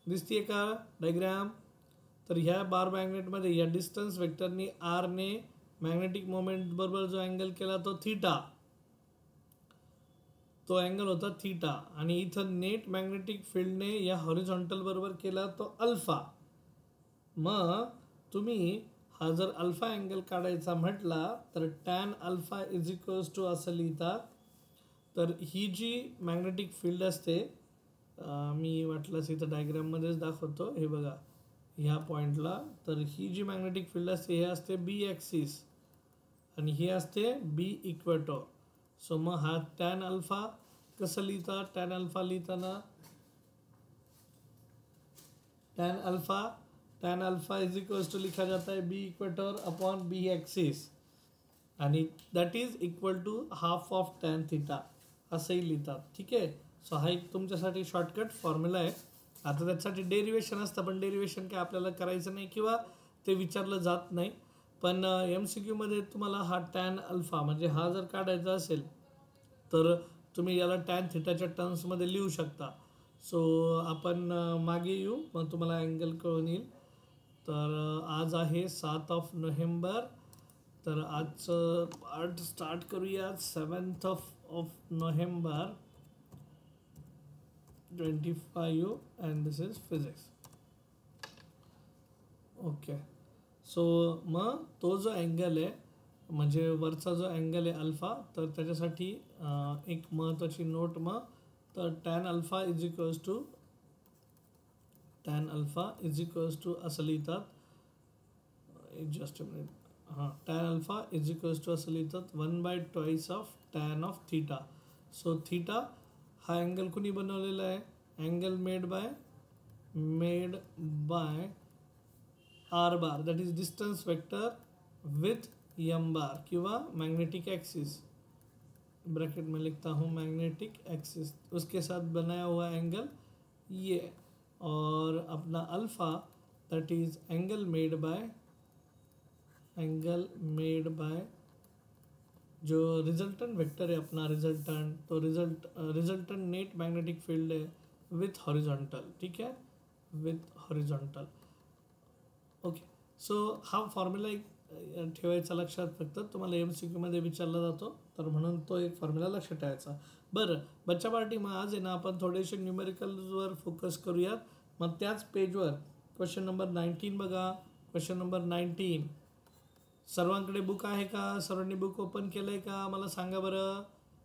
दिसतीये का डायग्राम? तर ह्या बार मॅग्नेटमध्ये या डिस्टन्स वेक्टरनी आर ने मॅग्नेटिक मोमेंट बरोबर जो अँगल केला तो थीटा, तो अँगल होता थीटा. आणि इथं नेट मॅग्नेटिक फील्डने या हॉरिझॉन्टल बरोबर केला तो अल्फा. मग तुम्ही हा जर अल्फा अँगल काढायचा म्हटला तर tan alpha is equals to असं लिहितात. तर ही जी मॅग्नेटिक फील्ड असते, मी वाटलंच इथं डायग्राममध्येच दाखवतो, हे बघा ह्या पॉईंटला. तर ही जी मॅग्नेटिक फील्ड असते हे असते बी ॲक्सिस आणि ही असते बी इक्वेटर. सो मग हा टॅन अल्फा कसं लिहितात? टॅन अल्फा लिहिताना tan alpha is equals to लिखा जाता है B equator upon B axis आणि that is equal to half of tan theta असंही लिहितात. ठीक आहे. सो हा एक तुमच्यासाठी शॉर्टकट फॉर्म्युला आहे. आता त्याच्यासाठी डेरिवेशन असतं, पण डेरिवेशन काय आपल्याला करायचं नाही किंवा ते विचारलं जात नाही. पण MCQ मध्ये तुम्हाला हा टॅन अल्फा म्हणजे हा जर काढायचा असेल तर तुम्ही याला टॅन थीटाच्या टर्म्समध्ये लिहू शकता. सो आपण मागे येऊ, मग तुम्हाला अँगल कळून येईल. तर आज आहे 7 नोव्हेंबर. तर आजचं पार्ट स्टार्ट करूया. 7 November 25 and this is physics. Okay. So मग तो जो अँगल आहे म्हणजे वरचा जो अँगल आहे अल्फा, तर त्याच्यासाठी एक महत्त्वाची नोट. मग तर tan alpha is equals to असं लिहितात. Just a minute. हां, tan alpha is equals to असं लिहितात 1/2 of tan of theta. So theta हा अँगल कुणी बनवलेला आहे? Angle made by R bar, that is distance vector with M bar किंवा मैग्नेटिक एक्सिस. ब्रैकेट में लिखता हूँ मैग्नेटिक एक्सिस, उसके साथ बनाया हुआ एंगल ये. और अपना alpha that is angle made by जो रिजल्टेंट वेक्टर है अपना रिजल्टेंट, तो रिजल्टेंट नेट मैग्नेटिक फील्ड है विथ हॉरिजॉन्टल. ठीक है, विथ हॉरिजॉन्टल. ओके. सो हा फॉर्म्युला एक ठेवायचा लक्षात. फक्त तुम्हाला MCQ मध्ये विचारला जातो, तर म्हणून तो एक फॉर्म्युला लक्षात ठेवायचा. बरं बच्चा पार्टी, मग आज आहे ना आपण थोडेसे न्यूमेरिकल्सवर फोकस करूयात. मग त्याच पेजवर क्वेश्चन नंबर 19 बघा. Question number 19. सर्वांकडे बुक आहे का? सर्वांनी बुक ओपन केलं आहे का? मला सांगा बरं.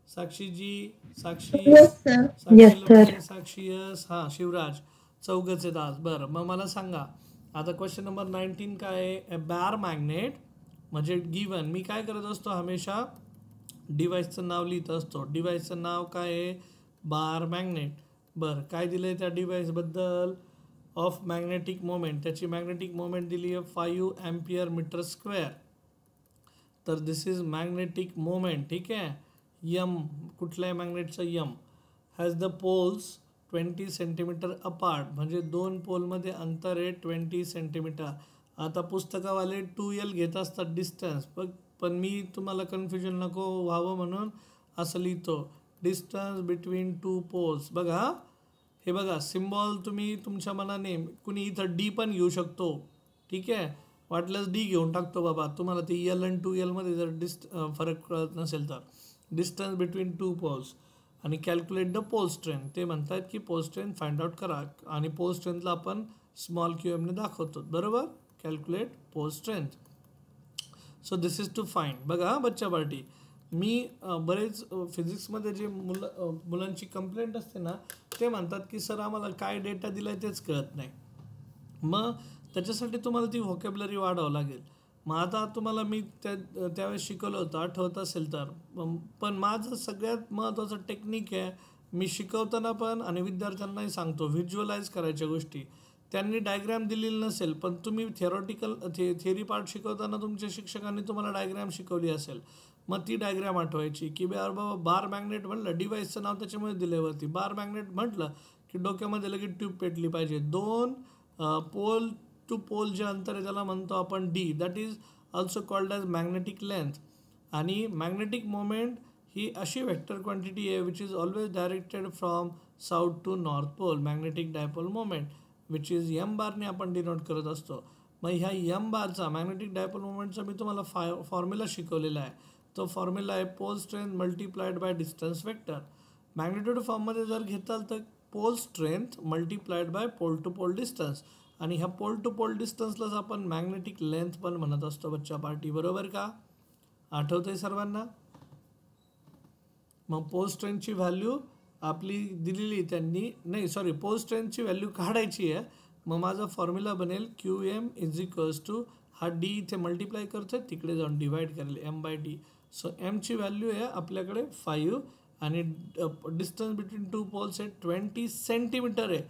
साक्षीजी, साक्षी, लक्ष्मी, साक्षी यस, हां शिवराज, चौघच आहेत आज. बरं मग मला सांगा आता क्वेश्चन नंबर 19 काय आहे? अ बार मॅग्नेट म्हणजे गिवन. मी काय करत असतो हमेशा डिव्हाइसचं नाव लिहित असतो. डिव्हाइसचं नाव काय आहे? Bar magnet. बरं काय दिलं आहे त्या डिव्हाइसबद्दल? Of magnetic moment. त्याची मॅग्नेटिक मोमेंट दिली आहे 5 एम्पियर मीटर स्क्वेअर. तर दिस इज मॅग्नेटिक मोमेंट. ठीक आहे. यम कुठल्याही मॅग्नेटचं M has the poles 20 centimetre apart, म्हणजे दोन पोलमध्ये अंतर आहे 20 सेंटीमीटर. आता पुस्तकावाले 2L घेत असतात डिस्टन्स, पण मी तुम्हाला कन्फ्युजन नको व्हावं म्हणून असं लिहितो डिस्टन्स बिटवीन 2 पोल्स. बघा हे बघा सिम्बॉल तुम्ही तुमच्या मनाने, कुणी इथं डी पण घेऊ शकतो. ठीक आहे, वाटल्यास डी घेऊन टाकतो बाबा, तुम्हाला ते L आणि 2L मध्ये जर फरक कळत नसेल तर. डिस्टन्स बिटवीन 2 पोल्स आणि कॅल्क्युलेट द पोल स्ट्रेंथ. ते म्हणतात की पोल स्ट्रेंथ फाइंड आउट करा आणि पोल स्ट्रेंथला आपण स्मॉल QM ने दाखवतो. बरोबर, calculate pole strength. So this is to find. बघा बच्चा पार्टी, मी बरेच फिजिक्समध्ये जे मुलांची कंप्लेंट असते ना, ते म्हणतात की सर आम्हाला काय डेटा दिला आहे तेच कळत नाही. मग त्याच्यासाठी तुम्हाला ती व्होकॅब्युलरी वाढवावं लागेल. मग आता तुम्हाला मी त्यावेळेस शिकवलं होतं, आठवत असेल तर. पण माझं सगळ्यात महत्त्वाचं टेक्निक आहे, मी शिकवताना पण आणि विद्यार्थ्यांनाही सांगतो व्हिज्युअलाइज करायच्या गोष्टी. त्यांनी डायग्रॅम दिलेली नसेल, पण तुम्ही थेअरी पार्ट शिकवताना तुमच्या शिक्षकांनी तुम्हाला डायग्रॅम शिकवली असेल, मग ती डायग्रॅम आठवायची की बाबा बार मॅग्नेट म्हटलं, डिव्हाइसचं नाव त्याच्यामुळे दिल्यावरती बार मॅग्नेट म्हटलं की डोक्यामध्ये लगेच ट्यूब पेटली पाहिजे. दोन पोल टू पोल जे अंतर आहे त्याला म्हणतो आपण D, that is also called as magnetic length. आणि मॅग्नेटिक मोमेंट ही अशी वेक्टर क्वांटिटी आहे which is always directed from south to north pole. Magnetic dipole moment which is M बारने आपण डिनोट करत असतो. मग ह्या एम बारचा मॅग्नेटिक डायपोल मोमेंटचा मी तुम्हाला फॉर्म्युला शिकवलेला आहे. तो फॉर्म्युला आहे pole strength multiplied by distance vector. Magnitude फॉर्ममध्ये जर घेताल तर pole strength multiplied by pole to pole distance, आणि ह्या पोल टू पोल डिस्टन्सलाच आपण मॅग्नेटिक लेंथ पण म्हणत असतो बच्चा पार्टी. बरोबर का? आठवतंय सर्वांना? मग पोल स्ट्रेंथची व्हॅल्यू आपली दिलेली त्यांनी नाही, सॉरी, पोल स्ट्रेंथची व्हॅल्यू काढायची आहे. मग माझा फॉर्म्युला बनेल Q M is equals to, हा डी इथे मल्टिप्लाय करतोय, तिकडे जाऊन डिवाइड करेल एम बाय डी. सो एमची व्हॅल्यू आहे आपल्याकडे 5 आणि डिस्टन्स बिटवीन टू पोल्स आहे 20 सेंटीमीटर आहे.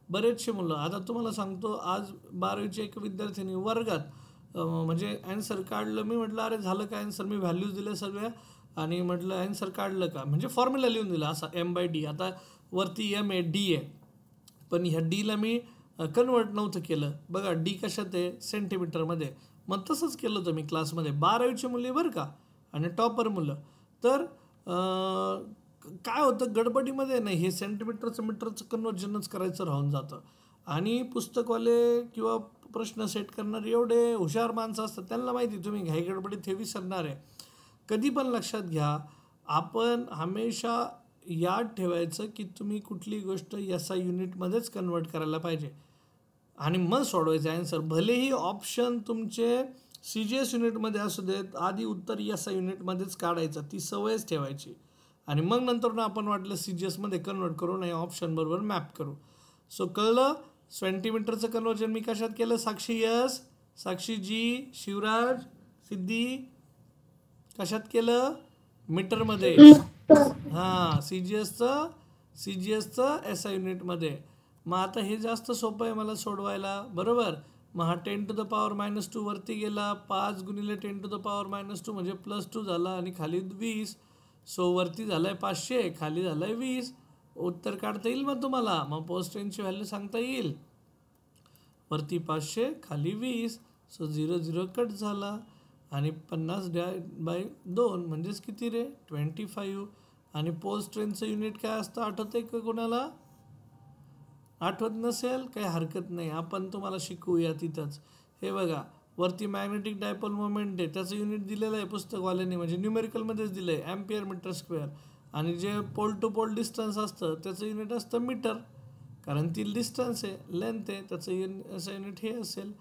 बरेचसे मुलं, आता तुम्हाला सांगतो, आज 12वीचे एक विद्यार्थ्यांनी वर्गात म्हणजे ॲन्सर काढलं. मी म्हटलं अरे झालं काय ॲन्सर, मी व्हॅल्यूज दिल्या सगळ्या आणि म्हटलं ॲन्सर काढलं का, म्हणजे फॉर्म्युला लिहून दिला असा एम बाय डी. आता वरती एम आहे, डी आहे, पण ह्या डीला मी कन्वर्ट नव्हतं केलं. बघा डी कशात आहे, सेंटीमीटरमध्ये. मग तसंच केलं होतं मी क्लासमध्ये. 12वीचे मुले बरं का, आणि टॉपर मुलं. तर काय होतं गडबडीमध्ये नाही, हे सेंटीमीटरचं मीटरचं कन्वर्जनच करायचं राहून जातं. आणि पुस्तकवाले किंवा प्रश्न सेट करणारे एवढे हुशार माणसं असतात, त्यांना माहिती तुम्ही घाई गडबडीत हे विसरणार आहे. कधी पण लक्षात घ्या, आपण हमेशा याद ठेवायचं की तुम्ही कुठली गोष्ट SI युनिटमध्येच कन्वर्ट करायला पाहिजे आणि मग सोडवायचं ॲन्सर. भलेही ऑप्शन तुमचे CGS युनिटमध्ये असू देत, आधी उत्तर SI युनिटमध्येच काढायचं, ती सवयच ठेवायची. आणि मग नंतर आपण वाटलं CGSमध्ये कन्वर्ट करू, नाही ऑप्शन बरोबर मॅप करू. सो कळलं? सेंटीमीटरचं कन्वर्जन मी कशात केलं? साक्षी यस, साक्षी जी, शिवराज, सिद्धी कशात केलं? मीटरमध्ये. हां, CGSचं SI युनिटमध्ये. मग आता हे जास्त सोपं आहे मला सोडवायला. बरोबर? मग हा 10⁻⁻² वरती गेला, 5 × 10⁻⁻² म्हणजे +2 झाला आणि खाली 20. सो वरती झालं आहे 500, खाली झालं आहे 20. उत्तर काढता येईल मग तुम्हाला. मग पोल स्ट्रेंथची व्हॅल्यू सांगता येईल. वरती 500, खाली 20. सो 0 0 कट झाला आणि 50/2 म्हणजेच किती रे? 25. आणि पोल स्ट्रेंथचं युनिट काय असतं आठवतंय का कोणाला? आठवत नसेल काही हरकत नाही, आपण तुम्हाला शिकवूया तिथंच. हे बघा, वरती मॅग्नेटिक डायपोल मोमेंट आहे, त्याचं युनिट दिलेलं आहे पुस्तकवाल्यांनी, म्हणजे न्यूमेरिकलमध्येच दिलं आहे, एम्पियर मीटर स्क्वेअर. आणि जे पोल टू पोल डिस्टन्स असतं त्याचं युनिट असतं मीटर, कारण ती डिस्टन्स आहे, लेंथ आहे, त्याचं युनिट हे असेल.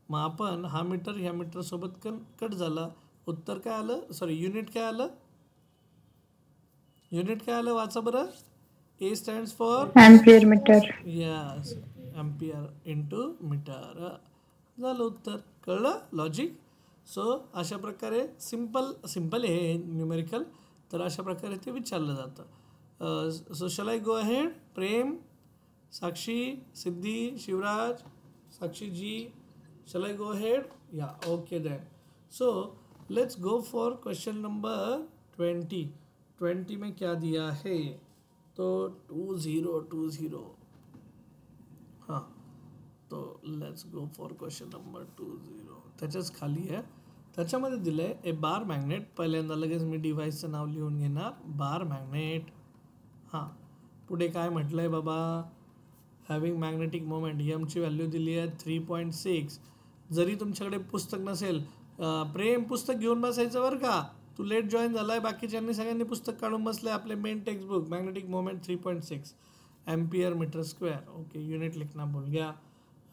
मग आपण हा मीटर ह्या मीटरसोबत कट झाला. उत्तर काय आलं? सॉरी, युनिट काय आलं? युनिट काय आलं वाचा बरं. A stands for ampere metre. Yes, ampere into metre. झालं उत्तर. कळलं लॉजिक? सो अशा प्रकारे सिम्पल हे न्यूमेरिकल, तर अशा प्रकारे ते विचारलं जातं. So shall I go ahead? Prem, Sakshi, Siddhi, Shivraj, Sakshi ji, shall I go ahead? Yeah, okay then. So let's go for question number 20. 20 में क्या दिया है? तो 2020. हां, तो let's go for question number 20. त्याच्याच खाली आहे, त्याच्यामध्ये दिलं आहे ए बार मॅग्नेट. पहिल्यांदा लगेच मी डिव्हाइसचं नाव लिहून घेणार, बार मॅग्नेट. हां, पुढे काय म्हटलं आहे बाबा? हॅविंग मॅग्नेटिक मोमेंट, एमची व्हॅल्यू दिली आहे 3.6. जरी तुमच्याकडे पुस्तक नसेल, प्रेम पुस्तक घेऊन बसायचं बरं का. तू लेट जॉईन झाला आहे, बाकीच्यांनी सगळ्यांनी पुस्तक काढून बसले आपले main textbook. Magnetic moment 3.6 ampere metre square. Okay, unit लिखना भूल गया.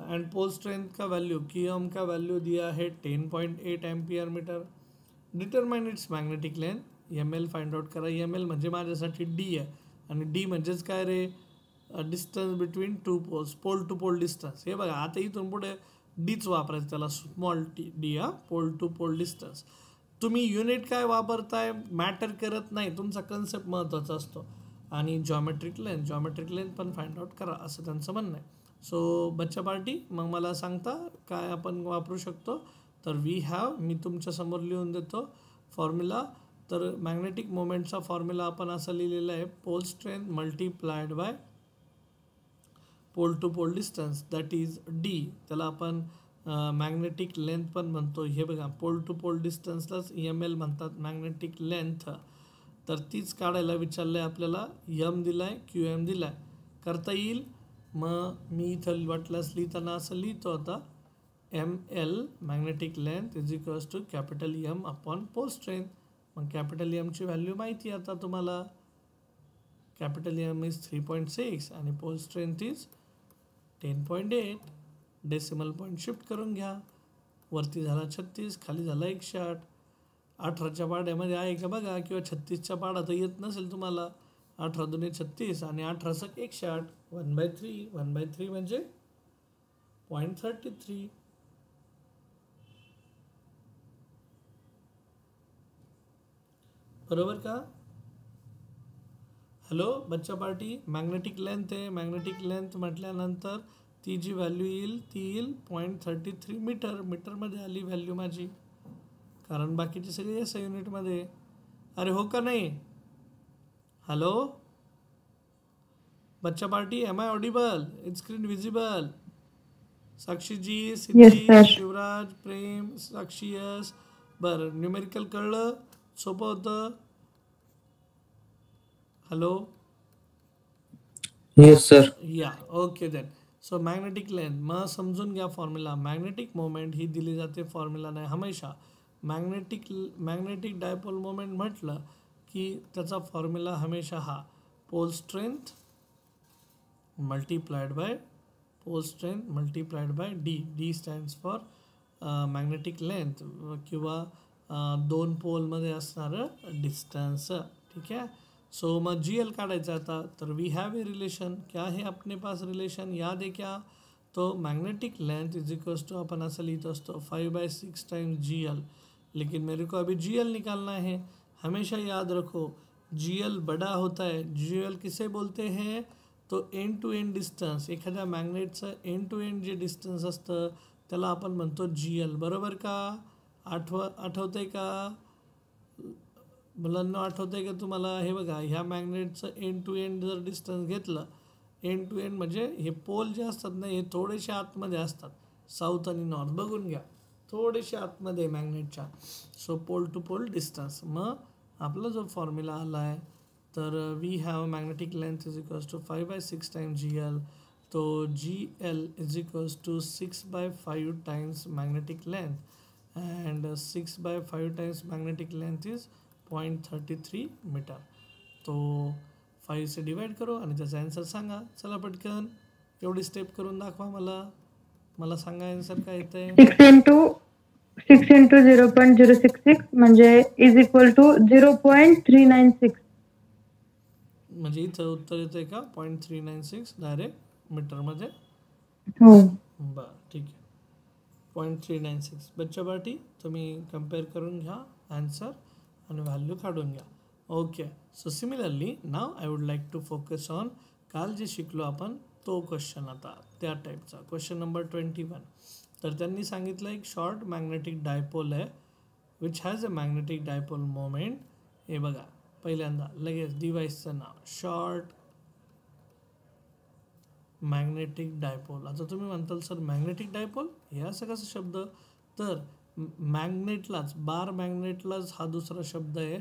एंड पोल स्ट्रेंथ का वैल्यू, क्यूएम का वैल्यू दिया है 10.8 ampere metre. Determine its magnetic length, ML find out करा. ML म्हणजे माझ्यासाठी D आहे, आणि D म्हणजेच काय रे? Distance between two poles, pole to pole distance. हे बघा, आता इथून पुढे डीच वापरायचं, त्याला small D. Pole to pole distance. तुम्ही युनिट काय वापरताय मॅटर करत नाही, तुमचा कन्सेप्ट महत्त्वाचा असतो. आणि जॉमेट्रिक लेंथ पण फाइंड आउट करा, असं त्यांचं म्हणणं आहे. सो बच्चा पार्टी, मग मला सांगता काय आपण वापरू शकतो? तर वी हॅव, मी तुमच्यासमोर लिहून देतो फॉर्म्युला. तर मॅग्नेटिक मोमेंटचा फॉर्म्युला आपण असा लिहिलेला आहे, pole strength multiplied by pole to pole distance, that is D. त्याला आपण मॅग्नेटिक लेंथ पण म्हणतो. हे बघा, पोल टू पोल डिस्टन्सलाच ML म्हणतात, मॅग्नेटिक लेंथ. तर तीच काढायला विचारलं आहे आपल्याला. M दिला आहे, QM दिला आहे. करता येईल. मग मी इथं वाटल्यास लिहिताना असं लिहितो आता, M L magnetic length is equals to capital M upon pole strength. मग कॅपिटल एमची व्हॅल्यू माहिती आहे आता तुम्हाला, कॅपिटल एम इज 3.6 आणि pole strength is 10.8. Decimal point shift करून घ्या, वरती झाला 36, खाली झाला 108. 18च्या पाड्यामध्ये आहे का बघा, किंवा 36च्या पाडा तर येत नसेल तुम्हाला. 18 दुने 36 आणि 18 सक 108, 1/3. 1/3 म्हणजे 0.33. बरोबर का? हॅलो बच्चा पार्टी, मॅग्नेटिक लेंथ आहे. मॅग्नेटिक लेंथ म्हटल्यानंतर ती जी व्हॅल्यू येईल ती येईल 0.33 मीटर. मीटरमध्ये आली व्हॅल्यू माझी, कारण बाकीचे सगळे एस युनिटमध्ये. अरे हो का नाही? हॅलो बच्चा party, am I audible? It's screen visible? साक्षीजी, सिद्धी, शिवराज, प्रेम, साक्षी, यस. बरं, न्यूमेरिकल कळलं? सोपं होतं? Hello yes sir. Yeah okay then. So magnetic length, मग समजून घ्या फॉर्म्युला. मॅग्नेटिक मोमेंट ही दिली जाते, फॉर्म्युला नाही हमेशा. मॅग्नेटिक डायपोल मोमेंट म्हटलं की त्याचा फॉर्म्युला हमेशा हा, pole strength multiplied by pole strength multiplied by D. D stands for magnetic length, किंवा दोन पोलमध्ये असणारं डिस्टन्स. ठीक है. सो मग जी एल काढायचा आता, तर वी हैव ए रिलेशन. क्या है अपने पास रिलेशन? याद है क्या? तो magnetic length is equals to, अपन ऐसा लिखते दोस्तों 5/6 टाइम्स जी एल. लेकिन मेरे को अभी जी एल निकालना है. हमेशा याद रखो जी एल बड़ा होता है. जी एल किसे बोलते हैं? तो एंड टू एंड डिस्टन्स. एखाद्या मॅग्नेटचं एंड टू एंड जे डिस्टन्स असतं त्याला आपण म्हणतो जी एल. बरोबर का? आठवतंय का मुलांना? आठवतंय का तुम्हाला? हे बघा, ह्या मॅग्नेटचं एंड टू एंड जर डिस्टन्स घेतलं, एंड टू एंड म्हणजे हे पोल जे असतात ना, हे थोडेसे आतमध्ये असतात, साऊथ आणि नॉर्थ. बघून घ्या, थोडेसे आतमध्ये मॅग्नेटच्या. So pole to pole distance. मग आपला जो फॉर्म्युला आला आहे, तर we have magnetic length is equals to 5/6 times G L. तो G L is equals to 6/5 times magnetic length, and 6/5 times magnetic length is 0.33 metre. तो 5 से डिवाइड करो आणि त्याचा आन्सर सांगा. चला पटकन एवढी स्टेप करून दाखवा मला सांगा आन्सर काय येतं आहे. 6 इंटू 0.066 म्हणजे इज इक्वल टू 0.396. म्हणजे इथं उत्तर येतं आहे का 0.396 डायरेक्ट मीटरमध्ये? हो. बरं ठीक आहे, 0.396. बच्चा पार्टी तुम्ही कम्पेअर करून घ्या आन्सर आणि व्हॅल्यू काढून घ्या. Okay. So similarly now I would like to focus on काल जे शिकलो आपण तो क्वेश्चन, आता त्या टाईपचा क्वेश्चन नंबर 21. तर त्यांनी सांगितलं एक शॉर्ट मॅग्नेटिक डायपोल आहे which has a magnetic dipole moment. हे बघा, पहिल्यांदा लगेच डिव्हाइसचं नाव, शॉर्ट मॅग्नेटिक डायपोल. आता तुम्ही म्हणताल सर मॅग्नेटिक डायपोल हे असं कसं शब्द? तर मॅग्नेटलाच, बार मॅग्नेटलाच हा दुसरा शब्द आहे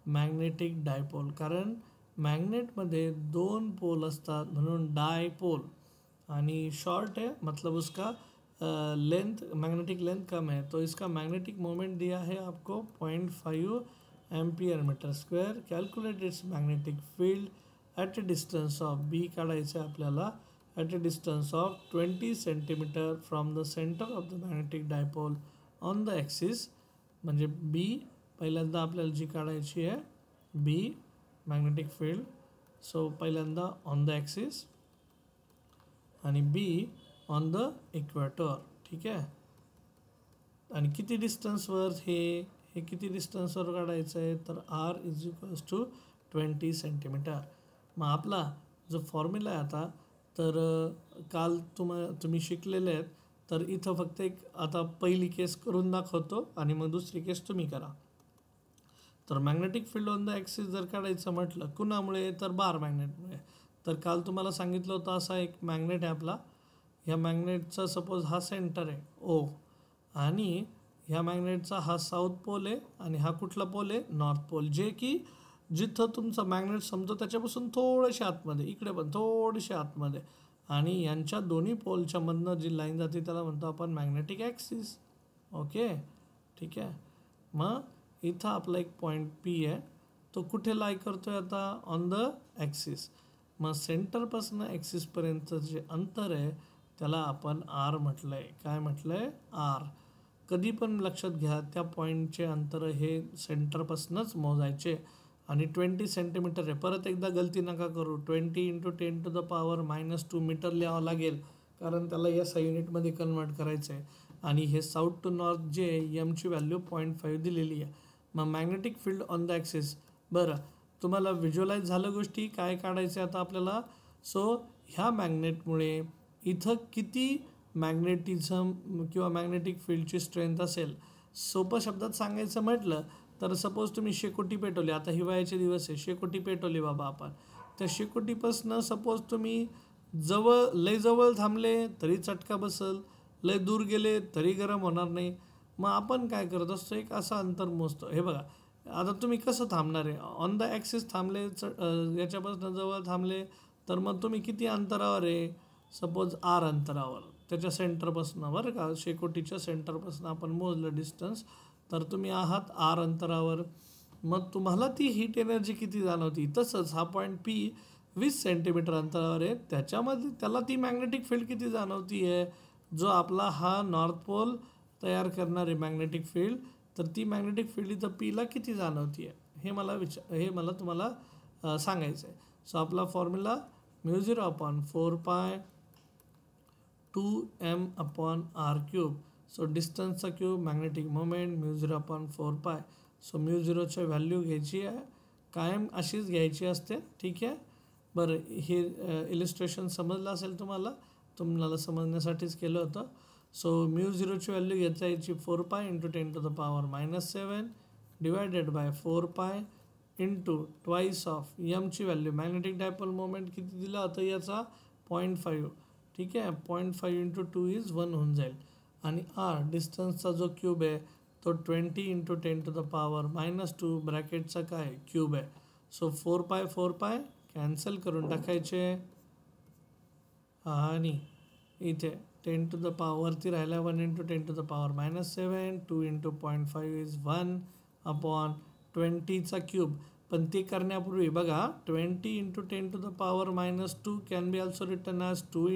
मॅग्नेटिक डायपोल. कारण मॅग्नेटमध्ये दोन पोल असतात म्हणून डायपोल. आणि शॉर्ट है मतलब उसका लेंथ, मैग्नेटिक लेंथ कम है, तो इसका मैग्नेटिक मोमेंट दिया है आपको 0.5 ampere metre square. Calculate its magnetic field at a distance of, B काढायचं आहे आपल्याला, at a distance of 20 centimetre from the centre of the magnetic dipole on the axis. म्हणजे B पहिल्यांदा आपल्याला जी काढायची आहे, बी मॅग्नेटिक फील्ड. सो पहिल्यांदा ऑन द ॲक्सिस आणि बी ऑन द इक्वेटर. ठीक आहे. आणि किती डिस्टन्सवर हे किती डिस्टन्सवर काढायचं आहे? तर R is equals to 20 centimetre. मग आपला जो फॉर्म्युला आहे आता, तर काल तुम्ही शिकलेले आहेत, तर इथं फक्त एक आता पहिली केस करून दाखवतो आणि मग दुसरी केस तुम्ही करा. तर magnetic field on the axis जर काढायचं म्हटलं कुणामुळे? तर बार मॅग्नेटमुळे. तर काल तुम्हाला सांगितलं होतं असा एक मॅग्नेट आहे आपला, ह्या मॅग्नेटचा सपोज हा सेंटर आहे ओ, आणि ह्या मॅग्नेटचा हा साऊथ पोल आहे आणि हा कुठला पोल आहे? North pole. जे की जिथं तुमचा मॅग्नेट संपतो त्याच्यापासून थोडेसे आतमध्ये, इकडे पण थोडेसे आतमध्ये. आणि यांच्या दोन्ही पोलच्या मधनं जी लाईन जाते त्याला म्हणतो आपण मॅग्नेटिक ॲक्सिस. ओके, ठीक आहे. मग इथं आपला एक पॉईंट पी आहे, तो कुठे लाई करतोय आता? On the axis. मग सेंटरपासून ॲक्सिसपर्यंत जे अंतर आहे त्याला आपण आर म्हटलं आहे. काय म्हटलं आहे? आर. कधी पण लक्षात घ्या त्या पॉईंटचे अंतर हे सेंटरपासूनच मोजायचे आणि 20 सेंटीमीटर आहे. परत एकदा गलती नका करू, 20 × 10⁻⁻² मीटर लिहावं लागेल, कारण त्याला एस युनिटमध्ये कन्वर्ट करायचं आहे. आणि हे साऊथ टू नॉर्थ जे एमची व्हॅल्यू 0.5 दिलेली आहे. मग magnetic field on the axis. बरं, तुम्हाला व्हिज्युअलाइज झालं गोष्टी काय काढायचं आता आपल्याला. सो ह्या मॅग्नेटमुळे इथं किती मॅग्नेटिझम किंवा मॅग्नेटिक फील्डची स्ट्रेंथ असेल. सोपं शब्दात सांगायचं म्हटलं तर सपोज तुम्ही शेकोटी पेटवली, आता हिवाळ्याचे दिवस आहे, शेकोटी पेटवली बाबा आपण, त्या शेकोटीपासनं सपोज तुम्ही लय जवळ थांबले तरी चटका बसल, लय दूर गेले तरी गरम होणार नाही. मग आपण काय करत असतो, एक असं अंतर मोजतो. हे बघा, आता तुम्ही कसं थांबणार आहे? ऑन द ॲक्सिस थांबले, याच्यापासून जवळ थांबले तर मग तुम्ही किती अंतरावर आहे? सपोज आर अंतरावर, त्याच्या सेंटरपासून, बरं का, शेकोटीच्या सेंटरपासून आपण मोजलं डिस्टन्स, तर तुम्ही आहात आर अंतरावर. मग तुम्हाला ती हीट एनर्जी किती जाणवती? तसंच हा पॉईंट पी 20 सेंटीमीटर अंतरावर आहे, त्याच्यामध्ये त्याला ती मॅग्नेटिक फील्ड किती जाणवती आहे? जो आपला हा नॉर्थ पोल तयार करणारी मॅग्नेटिक फील्ड, तर ती मॅग्नेटिक फील्ड इथं पीला किती जाणवती आहे हे मला तुम्हाला सांगायचं आहे. सो आपला फॉर्म्युला μ0/4π 2m/r³. सो डिस्टन्सचा क्यूब, मॅग्नेटिक मोमेंट μ0/4π. सो μ0ची व्हॅल्यू घ्यायची आहे, कायम अशीच घ्यायची असते, ठीक आहे. बरं, हे इलिस्ट्रेशन समजलं असेल तुम्हाला समजण्यासाठीच केलं होतं. सो μ0ची व्हॅल्यू घ्यायचा याची 4π × 10⁻⁷ डिवायडेड बाय 4π × ट्वाईस ऑफ एमची व्हॅल्यू. मॅग्नेटिक डायपोल मोमेंट किती दिला होता याचा? 0.5, ठीक आहे. 0.5 × 2 = 1 होऊन जाईल. आणि आर डिस्टन्सचा जो क्यूब आहे तो 20 × 10⁻⁻² ब्रॅकेटचा काय क्यूब आहे. सो 4π कॅन्सल करून टाकायचे आणि इथे 10 to the power वरती राहिला 1 × 10⁻⁷. 2 × 0.5 = 1/20चा क्यूब. पण ते करण्यापूर्वी बघा, 20 × 10⁻⁻² can be also written as 2 ×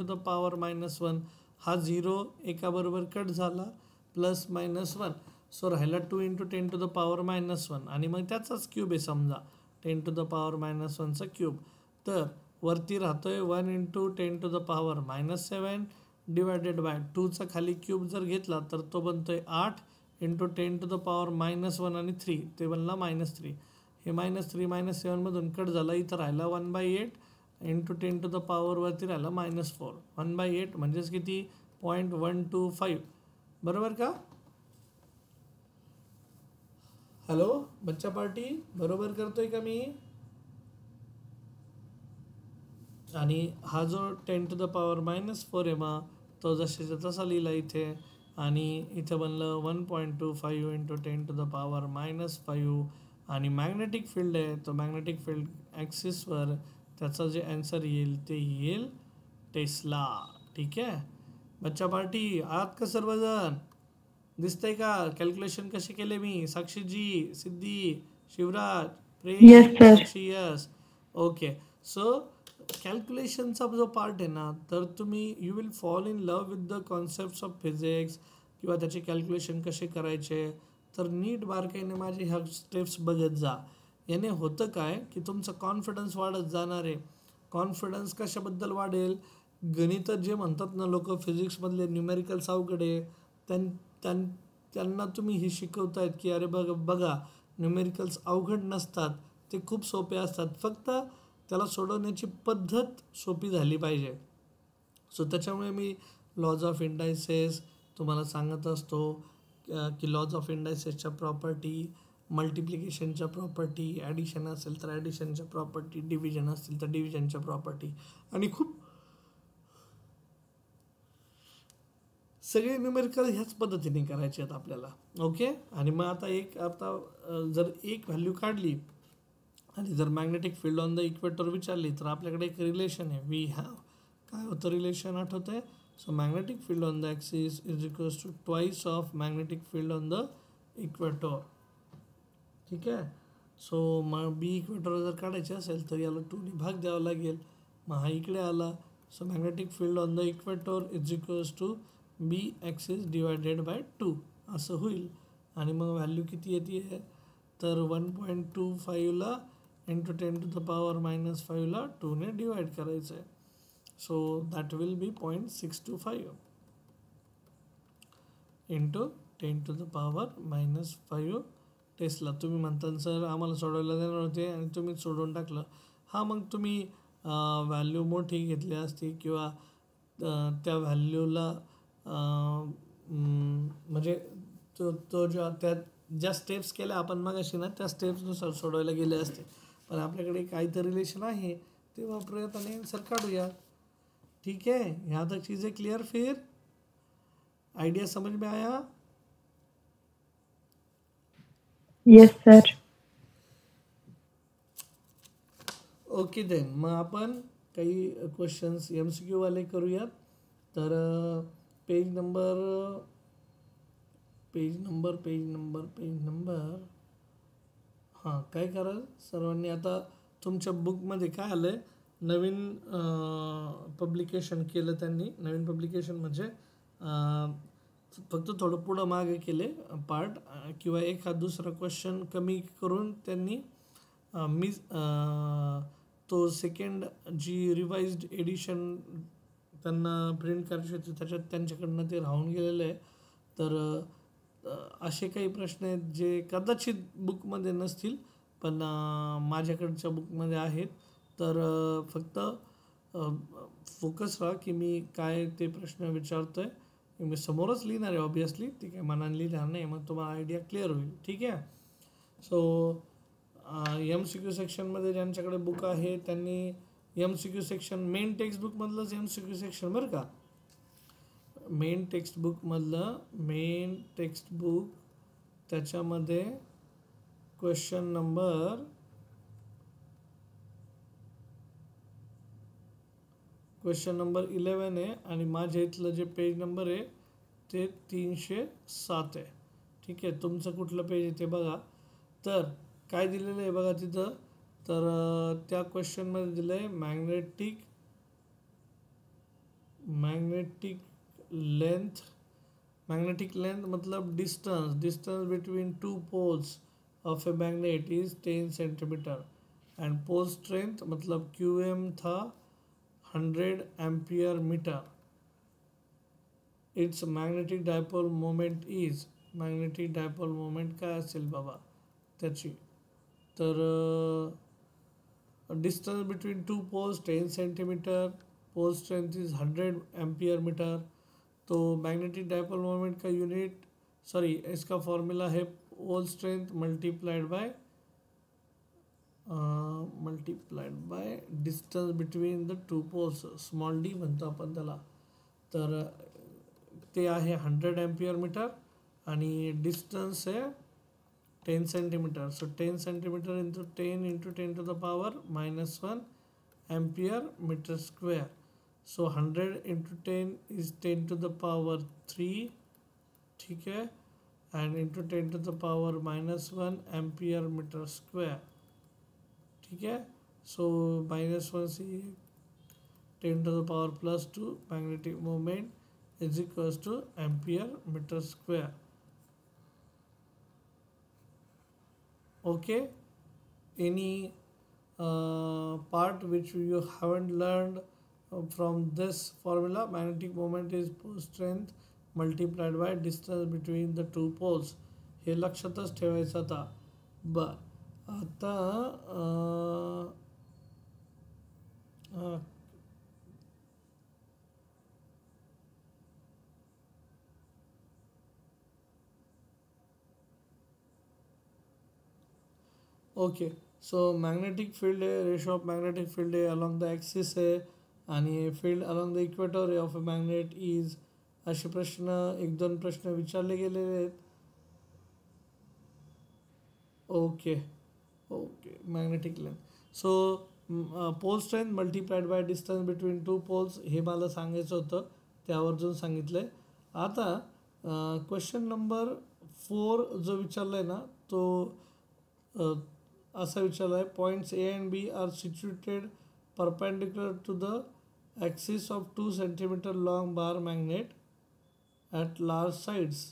10⁻⁻1. हा 0 एकाबरोबर कट झाला, +-1. सो राहिला 2 × 10⁻⁻1 आणि मग त्याचाच क्यूब आहे समजा 10 to the power -1चा क्यूब. तर वरती राहतोय 1 × 10⁻⁻7 डिवायडेड बाय 2चा खाली क्यूब जर घेतला तर तो बनतोय 8 × 10 to the power -1 आणि 3, ते बनला -3. हे -3 -7 मधून कट झाला, इथं राहिला 1/8 × 10 to the power वरती राहिला -4. 1/8 म्हणजेच किती? 0.125, बरोबर का? हॅलो बच्चा पार्टी, बरोबर करतोय का मी? आणि हा जो 10 to the power -4 आहे मग तो जशाचा तसा लिहिला इथे, आणि इथे बनलं 1.25 × 10 to the power -5. आणि मॅग्नेटिक फील्ड आहे, तो मॅग्नेटिक फील्ड ॲक्सिसवर त्याचा जे आन्सर येईल ते येईल टेस्ला, ठीक आहे. बच्चा पार्टी आहात का सर्वजण? दिसतंय का कॅल्क्युलेशन कसे केले मी? साक्षीजी, सिद्धी, शिवराज, Yes, प्रेम, sir. साक्षी, यस. ओके. सो कॅल्क्युलेशनचा जो पार्ट आहे ना, तर तुम्ही you will fall in love with the concepts of physics किंवा त्याचे कॅल्क्युलेशन कसे करायचे. तर नीट बारकाईने माझे ह्या स्टेप्स बघत जा. याने होतं काय की तुमचं कॉन्फिडन्स वाढत जाणार आहे. कॉन्फिडन्स कशाबद्दल वाढेल? गणित जे म्हणतात ना लोक, फिजिक्समधले न्यूमेरिकल्स अवघड आहे, त्यांना तुम्ही हे शिकवतायत की अरे बघा न्यूमेरिकल्स अवघड नसतात, ते खूप सोपे असतात, फक्त त्याला सोडवण्याची पद्धत सोपी झाली पाहिजे. सो त्याच्यामुळे मी लॉज ऑफ इंडायसेस तुम्हाला सांगत असतो की लॉज ऑफ इंडायसेसच्या प्रॉपर्टी, मल्टिप्लिकेशनच्या प्रॉपर्टी, ॲडिशन असेल तर ॲडिशनच्या प्रॉपर्टी, डिव्हिजन असतील तर डिव्हिजनच्या प्रॉपर्टी, आणि खूप सगळे न्यूमेरिकल ह्याच पद्धतीने करायचे आहेत आपल्याला. ओके. आणि मग आता जर एक व्हॅल्यू काढली आणि जर magnetic field on the equator विचारली तर आपल्याकडे एक रिलेशन आहे. वी हॅव काय होतं रिलेशन आठवत आहे? So magnetic field on the axis is equals to twice of magnetic field on the equator. ठीक आहे. सो मग बी इक्वेटर जर काढायचे असेल तर याला 2ने भाग द्यावा लागेल. मग हा इकडे आला. So magnetic field on the equator is equals to B axis divided by 2 असं होईल. आणि मग व्हॅल्यू किती येते तर 1.25ला इंटू 10⁻⁻5ला 2ने डिवाइड करायचं आहे. So that will be 0.625 into 10⁻⁻5 Tesla. तुम्ही म्हणता सर आम्हाला सोडवायला देणार होते आणि तुम्ही सोडवून टाकलं. हा मग तुम्ही व्हॅल्यू मोठी घेतली असती किंवा त्या व्हॅल्यूला म्हणजे तो ज्या स्टेप्स केल्या आपण मगाशी ना त्या स्टेप्सनुसार सोडवायला गेले असते. पण आपल्याकडे काहीतरी रिलेशन आहे ते वापरूयात आणि आन्सर काढूया. ठीक है, यहाँ तक चीज़ें क्लियर? फिर आइडिया समझ में आया? Yes sir. Okay then. मग आपण काही क्वेश्चन्स MCQ वाले करूयात. तर पेज नंबर हां काय कराल सर्वांनी आता तुमच्या बुकमध्ये काय आलं आहे नवीन पब्लिकेशन केलं त्यांनी. नवीन पब्लिकेशन म्हणजे फक्त थोडं पुढं मागे केले पार्ट किंवा एखाद दुसरा क्वेश्चन कमी करून त्यांनी तो सेकंड जी रिवाइज्ड एडिशन त्यांना प्रिंट करायची होती त्याच्यात त्यांच्याकडनं ते राहून गेलेलं आहे. तर असे काही प्रश्न आहेत जे कदाचित बुकमध्ये नसतील पण माझ्याकडच्या बुकमध्ये आहेत. तर फक्त फोकस राहा की मी काय ते प्रश्न विचारतो आहे. मी समोरच लिहिणार आहे ऑब्वियसली, ती काय मनाने लिहिणार नाही. मग तुम्हाला आयडिया क्लिअर होईल. ठीक आहे. सो MCQ सेक्शनमध्ये ज्यांच्याकडे बुक आहे त्यांनी MCQ सेक्शन मेन टेक्स्टबुकमधलंच MCQ सेक्शन बरं का. मेन टेक्स्टबुकमधलं मेन टेक्स्टबुक त्याच्यामध्ये क्वेश्चन नंबर 11 आहे आणि माझ्या इथलं जे पेज नंबर आहे ते 307 आहे. ठीक आहे. तुमचं कुठलं पेज आहे ते बघा. तर काय दिलेलं आहे बघा तिथं. तर त्या क्वेश्चनमध्ये दिलं आहे मॅग्नेटिक लेंथ मतलब distance between two poles of a magnet is 10 centimetre and pole strength मतलब QM था 100 ampere metre. Its magnetic dipole moment is. Magnetic dipole moment काय असेल बाबा त्याची. तर distance between two poles 10 centimetre, pole strength is 100 ampere metre. तो magnetic dipole moment का unit इसका फॉर्मूला है pole strength multiplied by distance between the two poles, small d म्हणतो आपण त्याला. तर ते आहे 100 एम्पियर मीटर आणि डिस्टन्स आहे 10 centimetre. So 10 centimetre into 10 into 10⁻⁻1 ampere metre square. So 100 into 10 is 10⁻3. ठीक है. And into 10⁻⁻1 ampere metre square. ठीक है. सो -1 से 10⁻+2 magnetic moment is equals to ampere metre square. Okay. Any part which you haven't learned from this formula? Magnetic moment is pole strength multiplied by distance between the two poles. हे लक्षातच ठेवायचं आता. आता okay. So magnetic field आहे, ratio of magnetic field आहे along the axis आहे आणि field along the equator आहे ऑफ अ मॅग्नेट इज. असे प्रश्न 1-2 प्रश्न विचारले गेलेले आहेत. Okay magnetic length. So pole strength multiplied by distance between two poles हे मला सांगायचं होतं, त्यावरून सांगितलं आहे. आता क्वेश्चन नंबर 4 जो विचारला आहे ना तो असा विचारला आहे, points A and B are situated perpendicular to the axis of 2 centimetre long bar magnet at large sides.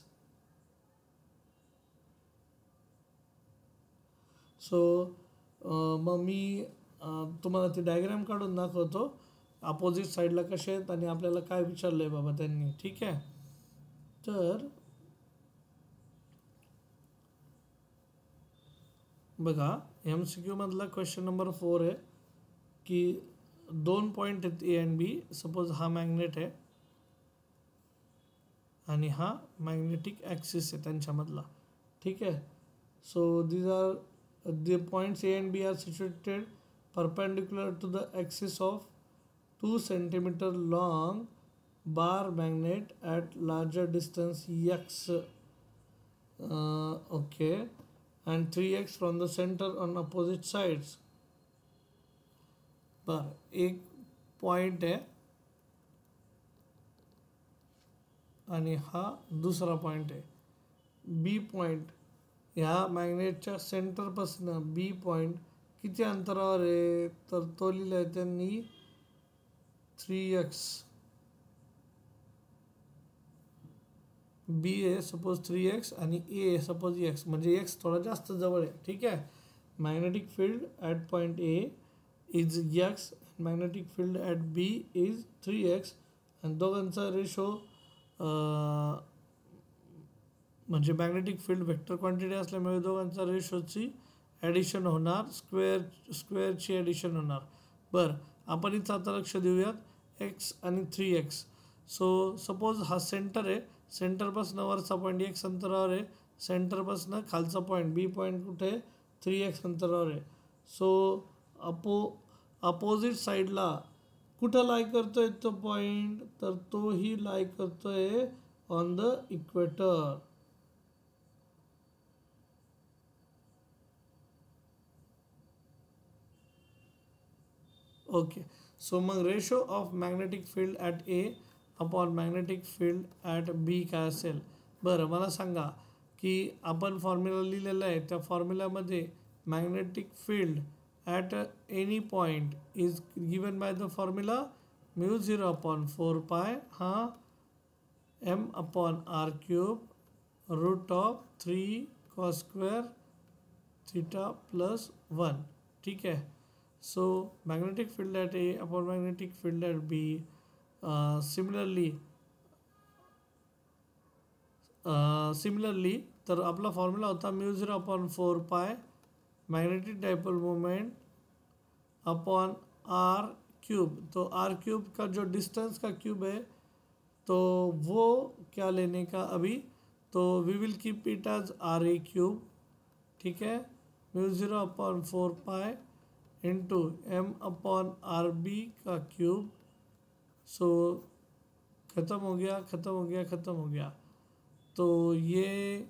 So मग मी तुम्हाला ती डायग्राम काढून दाखवतो अपोजिट साईडला कसे आहेत आणि आपल्याला काय विचारलं आहे बाबा त्यांनी. ठीक आहे, तर बघा MCQ मधला क्वेश्चन नंबर 4 आहे की 2 पॉईंट आहेत ए अँड बी. सपोज हा मॅग्नेट आहे आणि हा मॅग्नेटिक ॲक्सिस आहे त्यांच्यामधला. ठीक आहे, so these are the points A and B are situated perpendicular to the axis of 2 centimeter long bar magnet at larger distance x, okay, and 3x from the center on opposite sides. एक point आहे आणि हा दुसरा point आहे. बी point ह्या मॅग्नेटच्या सेंटरपासून बी point किती अंतरावर आहे, तर तो लिहिला आहे त्यांनी 3x. बी आहे सपोज 3x आणि ए आहे सपोज x, म्हणजे x थोडा जास्त जवळ आहे. ठीक आहे, magnetic field at point A is x, magnetic field at B is 3x, आणि दोघांचा रेशो म्हणजे मॅग्नेटिक फील्ड वेक्टर क्वांटिटी असल्यामुळे दोघांचा रेशोची ॲडिशन होणार, स्क्वेअरची ॲडिशन होणार. बरं, आपण इथं आता लक्ष देऊयात x आणि 3x. सो सपोज हा सेंटर आहे, सेंटरपासून वरचा पॉईंट x अंतरावर आहे, सेंटरपासून खालचा पॉईंट बी पॉईंट कुठे आहे 3x अंतरावर आहे. सो अपोजिट साईडला कुठं लाय करतोय तो पॉईंट, तर तोही लाय करतोय on the equator. Okay, so मग ratio of magnetic field at A upon magnetic field at B काय असेल. बरं, मला सांगा की आपण फॉर्म्युला लिहिलेला आहे, त्या फॉर्म्युल्यामध्ये magnetic field at any point is given by the formula μ0 upon 4π हा m upon r cube root of 3 cos square theta plus 1. ठीक आहे, so magnetic field at A upon magnetic field at B. Similarly तर आपला formula होता μ0 upon 4π magnetic dipole moment upon r cube. तो r cube का जो distance का cube है तो वो क्या लेने का अभी, तो we will keep it as r a cube. ठीक है, μ0 upon 4π into m upon R B का क्यूब. सो ख़त्म हो गया, ख़त्म हो गया, ख़त्म हो गया. तो ये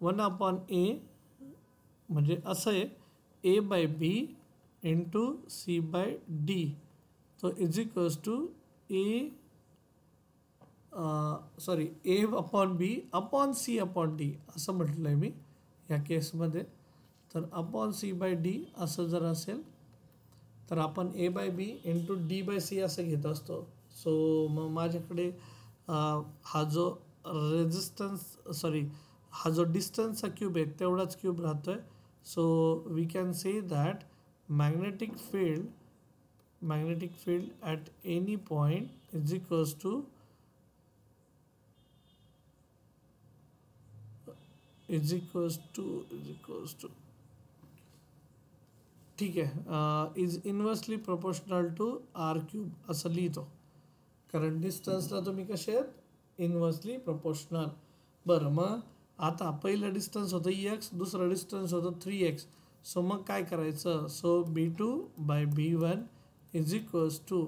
1 अपॉन ए म्हणजे असं आहे A by B into C by D. तो is equals to A upon B upon C upon D असं म्हटलं आहे मी या केसमध्ये. तर अपॉन सी बाय डी असं जर असेल तर आपण ए by B into D bye C असं घेत असतो. सो मग माझ्याकडे हा जो हा जो डिस्टन्सचा क्यूब आहे तेवढाच क्यूब राहतो आहे. So we can say that magnetic field at any point is equals to ठीक आहे is inversely proportional to R cube असं लिहितो, कारण डिस्टन्सला तुम्ही कसे आहेत इन्व्हर्सली प्रोपोर्शनल. बरं, मग आता पहिलं डिस्टन्स होतं x, दुसरं डिस्टन्स होतं 3x. सो मग काय करायचं, so b2 by b1 is equals to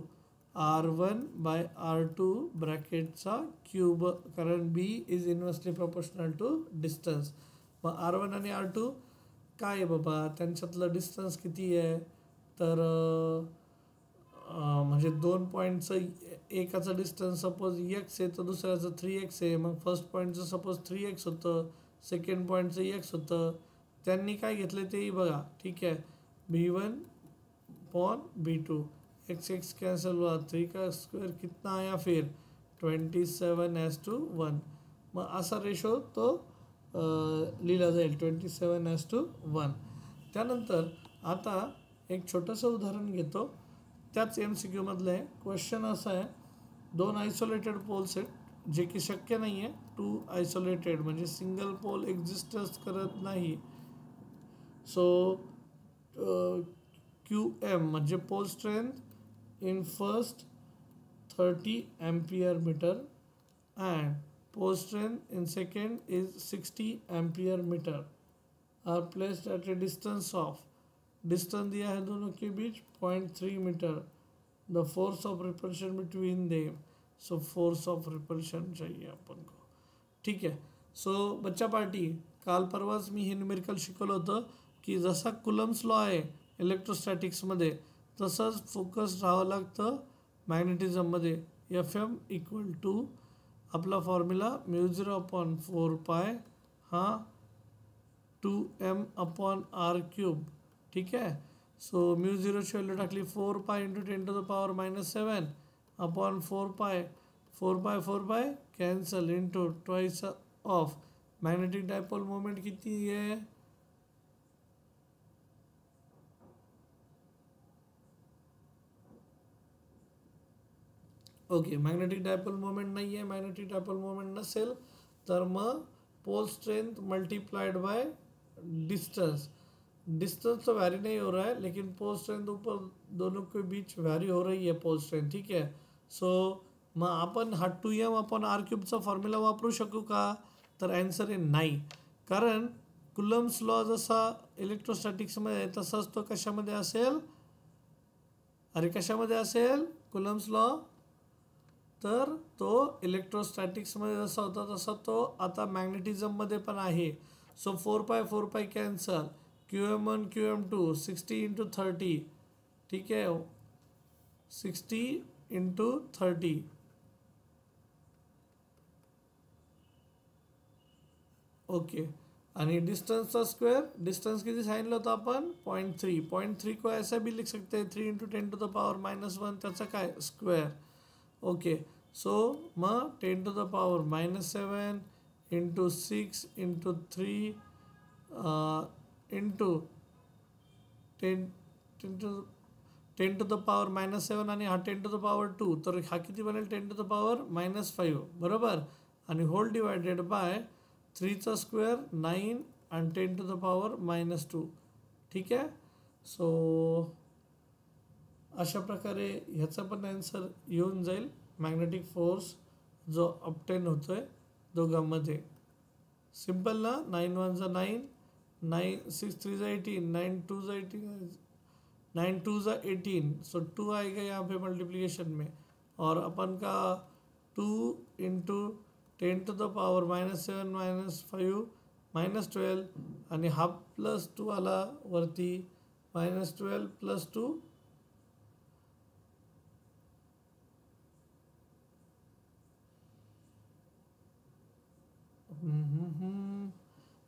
r1 by r2 ब्रॅकेटचा क्यूब, कारण b is inversely proportional to distance. मग r1 आणि r2 काय आहे बाबा, त्यांच्यातलं डिस्टन्स किती आहे तर म्हणजे 2 पॉईंटचं एकाचं डिस्टन्स सपोज एक्स आहे तर दुसऱ्याचं 3x आहे. मग फर्स्ट पॉईंटचं सपोज 3x होतं, सेकंड पॉईंटचं x होतं. त्यांनी काय घेतलं तेही बघा. ठीक आहे, b1 upon b2, x cancel हुआ, 3 का स्क्वायर कितना आया फिर 27:1. मग असा रेशो तो लिहिला जाईल 27:1. त्यानंतर आता एक छोटंसं उदाहरण घेतो, त्याच MCQ मधलं आहे. क्वेश्चन असा आहे, 2 आयसोलेटेड पोल्स आहेत जे की शक्य नाही आहे. 2 आयसोलेटेड म्हणजे सिंगल पोल एक्झिस्टच करत नाही. सो QM म्हणजे pole strength in first 30 ampere metre and pole strength in second is 60 ampere meter are placed at a distance of, distance दिया है दोनों के बीच 0.3 metre. the force of repulsion between them, so force of repulsion चाहिए अपन को. ठीक आहे. So बच्चा पार्टी, काल परवाच मी हे न्यूमेरिकल शिकवलं होतं की जसा कुलम्स लॉ आहे इलेक्ट्रोस्टॅटिक्समध्ये तसंच फोकस राहावं लागतं मॅग्नेटिझममध्ये. FM इक्वल टू आपला फॉर्म्युला μ0/4π हा 2m/r³. ठीक आहे. सो μ0ची व्हॅल्यू टाकली 4π × 10⁻⁷ upon 4π 4π cancel into twice of magnetic dipole moment किती आहे, ओके. मॅग्नेटिक डायपोल मोमेंट नाही आहे. मॅग्नेटिक डायपोल मोमेंट नसेल तर मग pole strength multiplied by distance. Distance तो वैरी नहीं हो रहा है लेकिन पोल स्ट्रेंथ ऊपर दोनों के बीच वैरी हो रही है पोल स्ट्रेंथ. ठीक आहे. सो मग आपण हा 2m/r³ फॉर्म्युला वापरू शकू का, तर आन्सर आहे नाही. कारण कुलम्स लॉ जसा इलेक्ट्रोस्टॅटिक्समध्ये आहे तसाच तो कशामध्ये असेल, अरे कशामध्ये असेल कुलम्स लॉ, तर तो इलेक्ट्रोस्टॅटिक्समध्ये जसा होता तसा तो आता मॅग्नेटिझममध्ये पण आहे. So 4π cancel, QM1 QM2 60 × 30. ठीक आहे, 60 × 30. ओके. आणि डिस्टेंसचा स्क्वेअर, डिस्टेंस किती सांगितलं होतं आपण 0.3. 0.3 को ऐसा भी लिख सकते हैं 3 × 10⁻⁻1 त्याचा काय स्क्वेअर. ओके. सो मग 10⁻⁻7 × 6 × 3 इंटू 10⁻⁷ आणि हा 10⁻², तर हा किती बनेल 10⁻⁻5 बरोबर. आणि होल डिवायडेड बाय 3चा स्क्वेअर 9 आणि 10⁻⁻2. ठीक आहे. सो अशा प्रकारे ह्याचा पण आन्सर येऊन जाईल. मॅग्नेटिक फोर्स जो ऑब्टेन होतोय दोघांमध्ये. सिंपल ना. 9 1 = 9, 6 3 = 18, 9 2 = 18, 9 2 = 18. सो 2 आएगा यहाँ पे मल्टीप्लिकेशन में. और अपन का 2 × 10⁻⁻7 -5 -12 आणि हा +2 आला वरती -12 + 2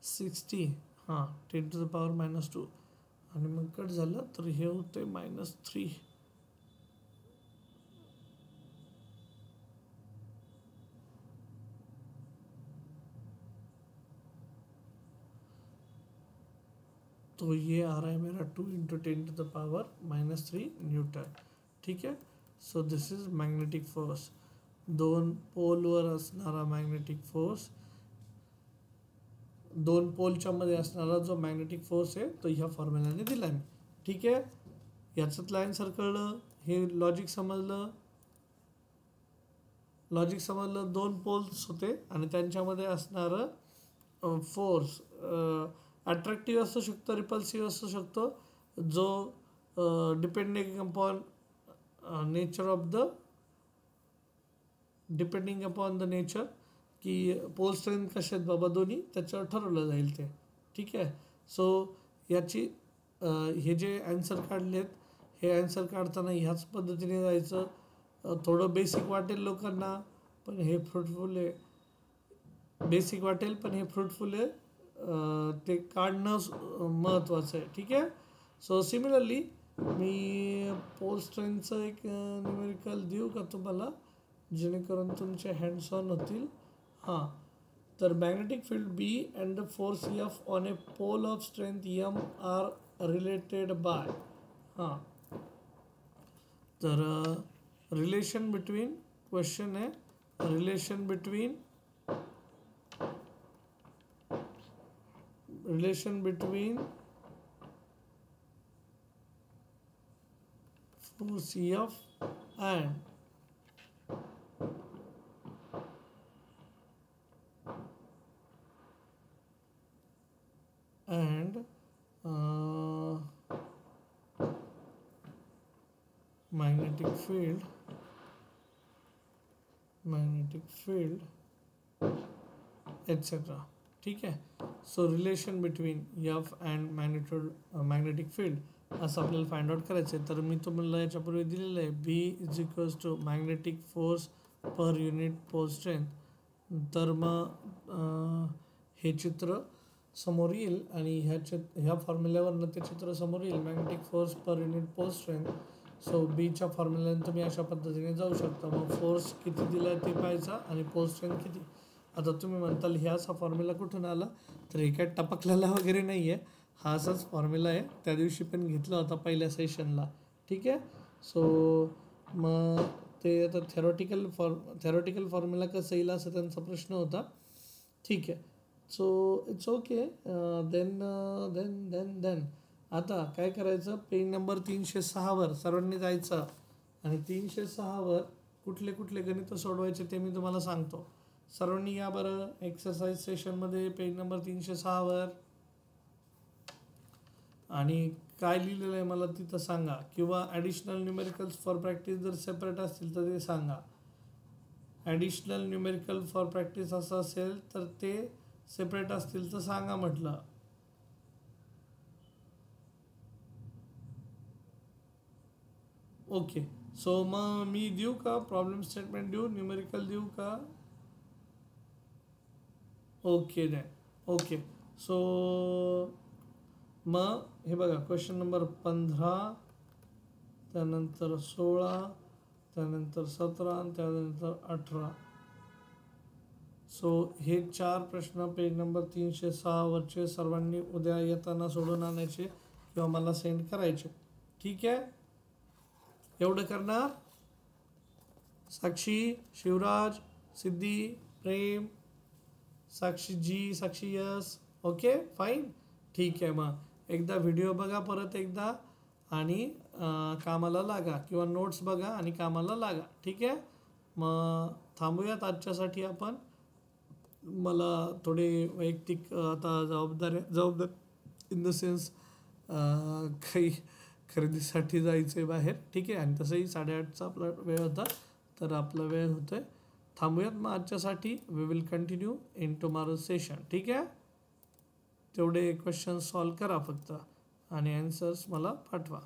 60. हां 10⁻⁻2 आणि मग कट झालं तर हे होते -3. तो ये आ रहा है मेरा 2 × 10⁻³ न्यूटन. ठीक आहे. So this is magnetic force. 2 पोलवर असणारा मॅग्नेटिक फोर्स, 2 पोलच्या मध्ये असणारा जो मॅग्नेटिक फोर्स आहे तो ह्या फॉर्म्युलाने दिला आहे. ठीक आहे. याच्यातलं आन्सर कळलं, हे लॉजिक समजलं. लॉजिक समजलं. 2 पोल्स होते आणि त्यांच्यामध्ये असणारं फोर्स अट्रॅक्टिव्ह असू शकतो, रिपल्सिव्ह असू शकतो, जो डिपेंडिंग अपॉन नेचर की पोल स्ट्रेंथ कसे आहेत बाबा दोन्ही त्याच्यावर ठरवलं जाईल ते. ठीक आहे. सो याची हे जे आन्सर काढलेत हे आन्सर काढताना ह्याच पद्धतीने जायचं. थोडं बेसिक वाटेल लोकांना, पण हे फ्रुटफुल आहे. बेसिक वाटेल पण हे फ्रुटफुल आहे. ते काढणं महत्त्वाचं आहे. ठीक आहे. सो सिमिलरली मी पोल स्ट्रेंथचं एक न्यूमेरिकल देऊ का तुम्हाला, जेणेकरून तुमचे हँड्स ऑन होतील. हां, तर magnetic field B and the force F on a pole of strength M are related by. हां, तर रिलेशन बिटवीन, क्वेश्चन आहे relation between force F and magnetic field etc. ठीक आहे. सो relation between F and magnetic field असं आपल्याला find out करायचं आहे. तर मी तुम्हाला याच्यापूर्वी दिलेलं आहे B is equals to magnetic force per unit pole strength. तर मग हे चित्र समोर येईल आणि ह्या फॉर्म्युल्यावरनं ते चित्र समोर येईल, magnetic force per unit pole strength. So बीच्या फॉर्म्युल्यानं तुम्ही अशा पद्धतीने जाऊ शकता. मग फोर्स किती दिला आहे ते पाहायचा आणि पोल स्ट्रेंथ किती. आता तुम्ही म्हणताल ह्या असा फॉर्म्युला कुठून आला, तर हे काय टपकलेला वगैरे नाही आहे, हा असाच फॉर्म्युला आहे. त्या दिवशी पण घेतला होता पहिल्या सेशनला. ठीक आहे. सो मग ते आता थेरॉटिकल फॉर्म्युला कसं येईल असं त्यांचा प्रश्न होता. ठीक आहे. So it's okay. देन आता काय करायचं, पेज नंबर 306वर सर्वांनी जायचं आणि 306वर कुठले कुठले गणितं सोडवायचे ते मी तुम्हाला सांगतो. सर्वांनी या बरं एक्सरसाइज सेशनमध्ये पेज नंबर 306वर. आणि काय लिहिलेलं आहे मला तिथं सांगा, किंवा ॲडिशनल न्यूमेरिकल्स फॉर प्रॅक्टिस जर सेपरेट असतील तर ते सांगा. ॲडिशनल न्यूमेरिकल फॉर प्रॅक्टिस असं असेल तर ते सेपरेट असतील तर सांगा म्हटलं. ओके. सो मग मी देऊ का प्रॉब्लेम स्टेटमेंट देऊ, न्यूमेरिकल देऊ का? Okay then. ओके. सो मग हे बघा, क्वेश्चन नंबर 15, त्यानंतर 16, त्यानंतर 17 आणि त्यानंतर 18. सो हे 4 प्रश्न पेज नंबर 306वरचे सर्वांनी उद्या येताना सोडून आणायचे किंवा मला सेंड करायचे. ठीक आहे. एवढं करणार. साक्षी, शिवराज, सिद्धी, प्रेम, साक्षी जी, साक्षी यस. Okay fine. ठीक आहे. मग एकदा व्हिडिओ बघा परत एकदा आणि कामाला लागा, किंवा नोट्स बघा आणि कामाला लागा. ठीक आहे. मग थांबूयात आजच्यासाठी आपण. मला थोडे वैयक्तिक आता जबाबदार इन द सेन्स काही खरेदीसाठी जायचं आहे बाहेर. ठीक आहे. आणि तसंही 8:30चा आपला वेळ होता, तर आपला वेळ होतो आहे. थांबूयात मग आजच्यासाठी. We will continue in tomorrow session. ठीक आहे. तेवढे क्वेश्चन सॉल्व करा फक्त आणि ॲन्सर्स मला पाठवा.